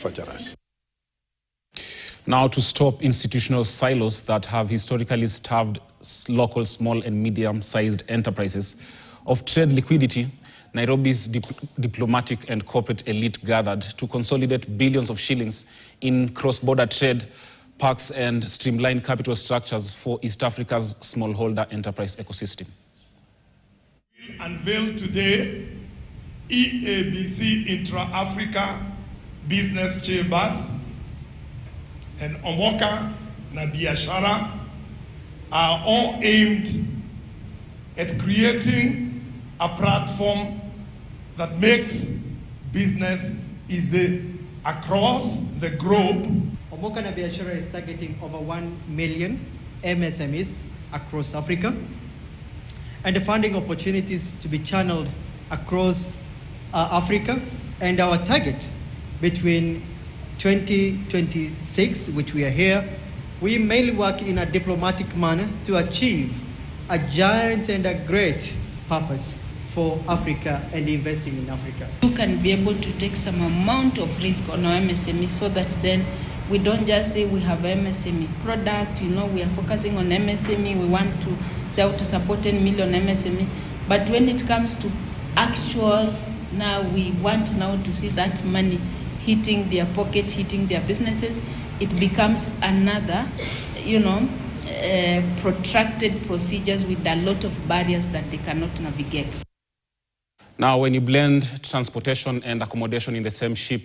manufacturers. Now, to stop institutional silos that have historically starved local small and medium-sized enterprises of trade liquidity, Nairobi's diplomatic and corporate elite gathered to consolidate billions of shillings in cross-border trade, parks and streamline capital structures for East Africa's smallholder enterprise ecosystem. We unveil today EABC Intra-Africa Business Chambers and Omoka na Biashara are all aimed at creating a platform that makes business easy across the globe. Omoka na Biashara is targeting over 1 million MSMEs across Africa, and the funding opportunities to be channeled across Africa. And our target between 2026, which we are here, we mainly work in a diplomatic manner to achieve a giant and a great purpose for Africa and investing in Africa. You can be able to take some amount of risk on our MSME so that then we don't just say we have MSME product, we are focusing on MSME, we want to sell to support 10 million MSME. But when it comes to actual, now we want now to see that money hitting their pocket, hitting their businesses, it becomes another, protracted procedures with a lot of barriers that they cannot navigate. Now, when you blend transportation and accommodation in the same ship,